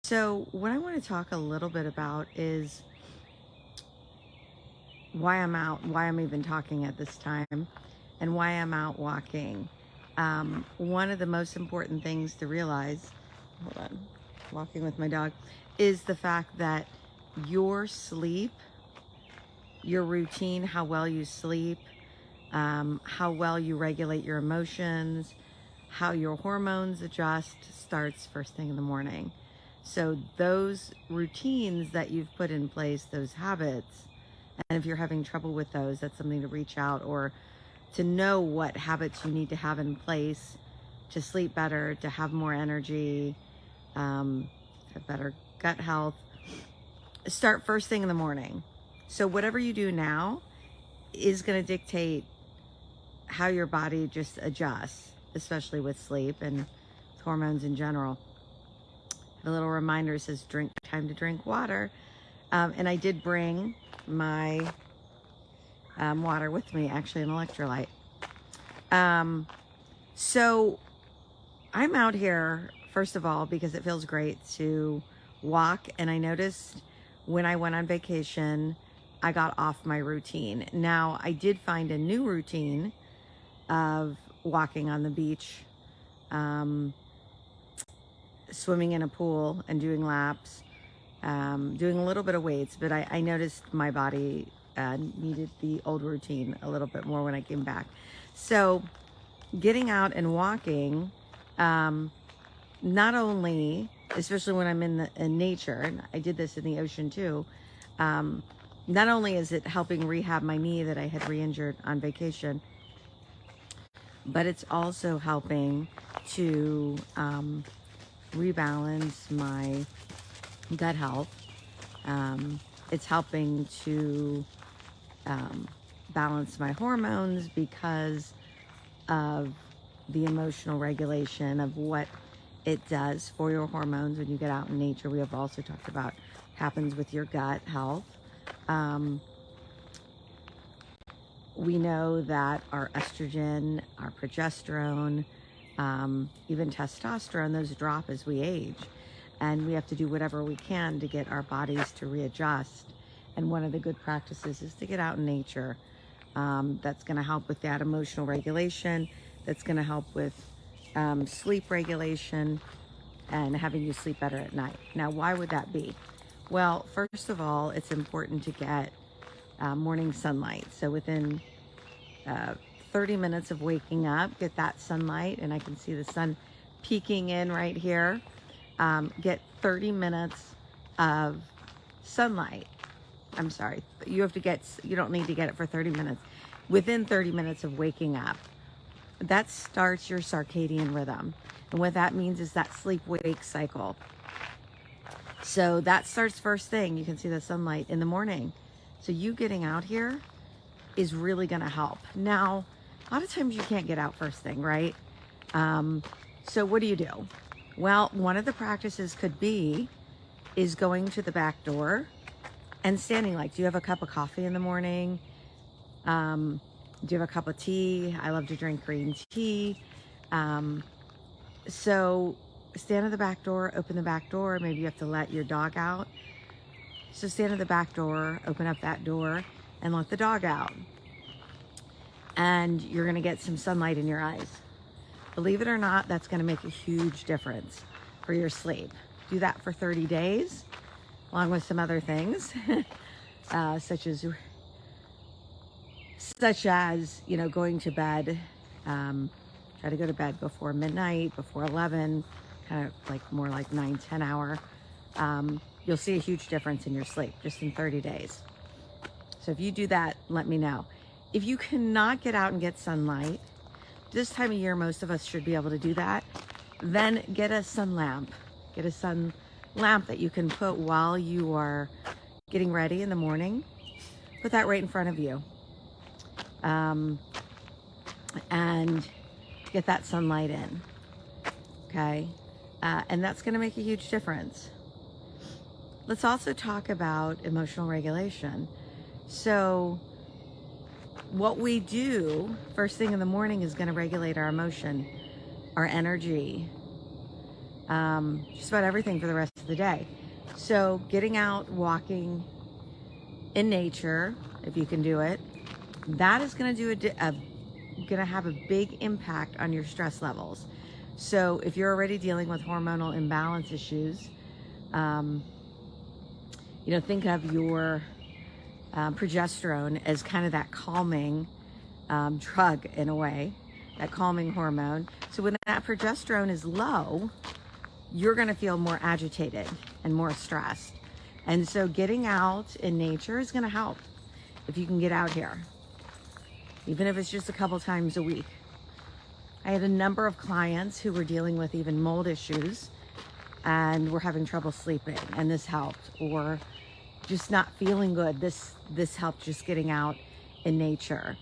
So, what I want to talk a little bit about is why I'm out, why I'm even talking at this time, and why I'm out walking. One of the most important things to realize, hold on, walking with my dog, is the fact that your sleep, your routine, how well you sleep, how well you regulate your emotions, how your hormones adjust starts first thing in the morning. So those routines that you've put in place, those habits, and if you're having trouble with those, that's something to reach out or to know what habits you need to have in place to sleep better, to have more energy, have better gut health. Start first thing in the morning. So whatever you do now is going to dictate how your body just adjusts, especially with sleep and hormones in general. A little reminder says time to drink water. And I did bring my water with me, actually an electrolyte. So I'm out here, first of all, because it feels great to walk. And I noticed when I went on vacation, I got off my routine. Now, I did find a new routine of walking on the beach, swimming in a pool and doing laps, doing a little bit of weights, but I noticed my body needed the old routine a little bit more when I came back. So getting out and walking, not only, especially when I'm in nature, and I did this in the ocean too, not only is it helping rehab my knee that I had re-injured on vacation, but it's also helping to rebalance my gut health. It's helping to balance my hormones because of the emotional regulation of what it does for your hormones when you get out in nature. We have also talked about what happens with your gut health. We know that our estrogen, our progesterone, even testosterone, those drop as we age. And we have to do whatever we can to get our bodies to readjust. And one of the good practices is to get out in nature. That's going to help with that emotional regulation. That's going to help with sleep regulation and having you sleep better at night. Now, why would that be? Well, first of all, it's important to get morning sunlight. So within 30 minutes of waking up, get that sunlight, and I can see the sun peeking in right here. Get 30 minutes of sunlight. I'm sorry, you don't need to get it for 30 minutes. Within 30 minutes of waking up, that starts your circadian rhythm. And what that means is that sleep-wake cycle. So that starts first thing. You can see the sunlight in the morning. So you getting out here is really going to help. Now, a lot of times you can't get out first thing, right? So what do? Well, one of the practices could be is going to the back door and standing like, do you have a cup of coffee in the morning? Do you have a cup of tea? I love to drink green tea. So stand at the back door, open the back door. Maybe you have to let your dog out. So stand at the back door, open up that door, and let the dog out. And you're gonna get some sunlight in your eyes. Believe it or not, that's gonna make a huge difference for your sleep. Do that for 30 days, along with some other things, such as going to bed. Try to go to bed before midnight, before 11, kind of like more like 9-10 hour. You'll see a huge difference in your sleep just in 30 days. So if you do that, let me know. If you cannot get out and get sunlight, this time of year, most of us should be able to do that. Then get a sun lamp. Get a sun lamp that you can put while you are getting ready in the morning. Put that right in front of you. And get that sunlight in. Okay? And that's going to make a huge difference. Let's also talk about emotional regulation. So what we do first thing in the morning is going to regulate our emotion, our energy, just about everything for the rest of of the day. So getting out, walking in nature, if you can do it, that is going to do going to have a big impact on your stress levels. So if you're already dealing with hormonal imbalance issues, think of your progesterone as kind of that calming drug in a way, that calming hormone. So when that progesterone is low, you're going to feel more agitated and more stressed. And so getting out in nature is going to help if you can get out here, even if it's just a couple times a week. I had a number of clients who were dealing with even mold issues and were having trouble sleeping, and this helped, or just not feeling good. This helped, just getting out in nature.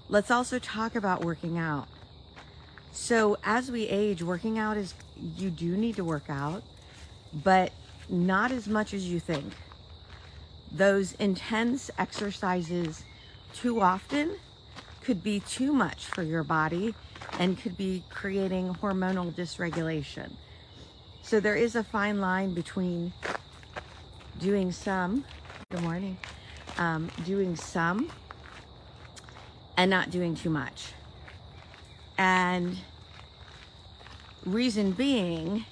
Let's also talk about working out. So as we age, working out you do need to work out, but not as much as you think. Those intense exercises too often could be too much for your body and could be creating hormonal dysregulation. So there is a fine line between doing some, doing some and not doing too much. And reason being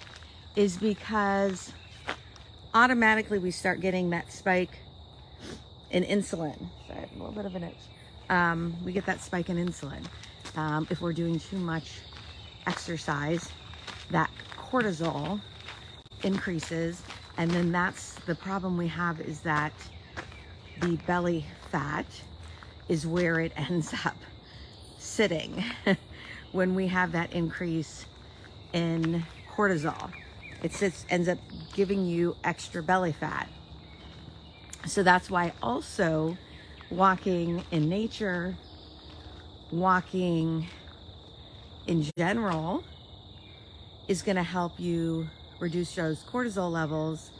is because automatically we start getting that spike in insulin. So I have a little bit of an itch. We get that spike in insulin. If we're doing too much exercise, that cortisol increases, and then that's the problem we have, is that the belly fat is where it ends up sitting when we have that increase in cortisol. Ends up giving you extra belly fat. So that's why also walking in nature, walking in general, is going to help you reduce those cortisol levels,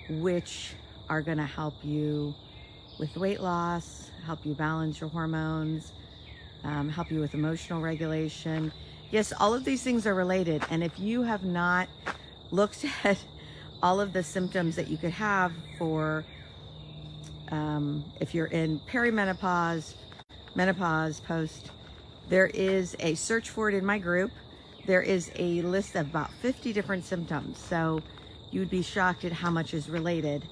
which are going to help you with weight loss, help you balance your hormones, help you with emotional regulation. Yes, all of these things are related. And if you have not looked at all of the symptoms that you could have for if you're in perimenopause, menopause, post, there is a search for it in my group. There is a list of about 50 different symptoms. So you would be shocked at how much is related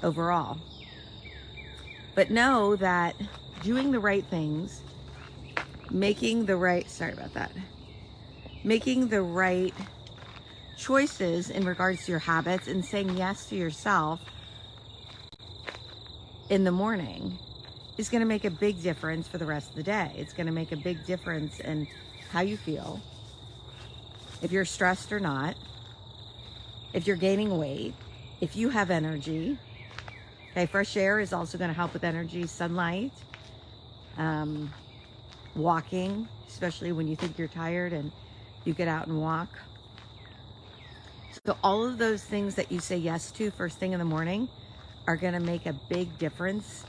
overall. But know that doing the right things, making the right choices in regards to your habits, and saying yes to yourself in the morning is going to make a big difference for the rest of the day. It's going to make a big difference in how you feel, if you're stressed or not, if you're gaining weight, if you have energy. Okay, fresh air is also going to help with energy, sunlight, walking, especially when you think you're tired and you get out and walk. So all of those things that you say yes to first thing in the morning are going to make a big difference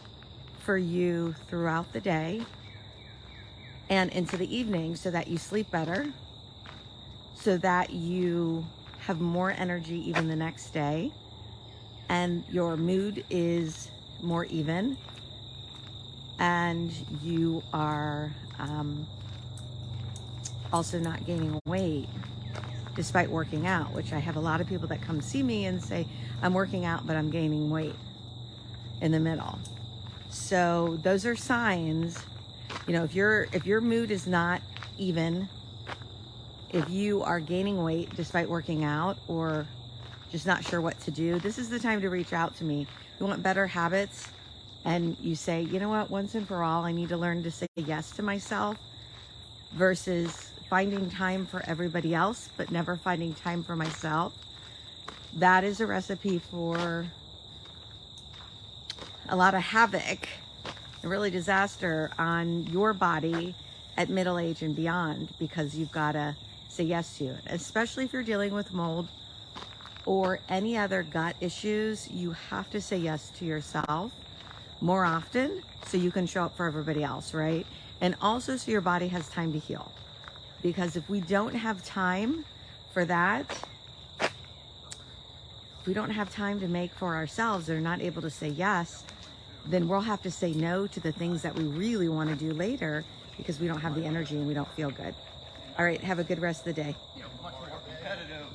for you throughout the day and into the evening, so that you sleep better, so that you have more energy even the next day, and your mood is more even, and you are also not gaining weight despite working out, which I have a lot of people that come see me and say, I'm working out, but I'm gaining weight in the middle. So those are signs, if your mood is not even, if you are gaining weight despite working out, or just not sure what to do, this is the time to reach out to me. You want better habits, and you say, you know what, once and for all, I need to learn to say yes to myself, versus finding time for everybody else, but never finding time for myself. That is a recipe for a lot of havoc and really disaster on your body at middle age and beyond, because you've got to say yes to it. Especially if you're dealing with mold or any other gut issues, you have to say yes to yourself more often so you can show up for everybody else, right? And also so your body has time to heal. Because if we don't have time for that, If we don't have time to make for ourselves or not able to say yes, then we'll have to say no to the things that we really want to do later because we don't have the energy and we don't feel good. All right, have a good rest of the day. Much more competitive.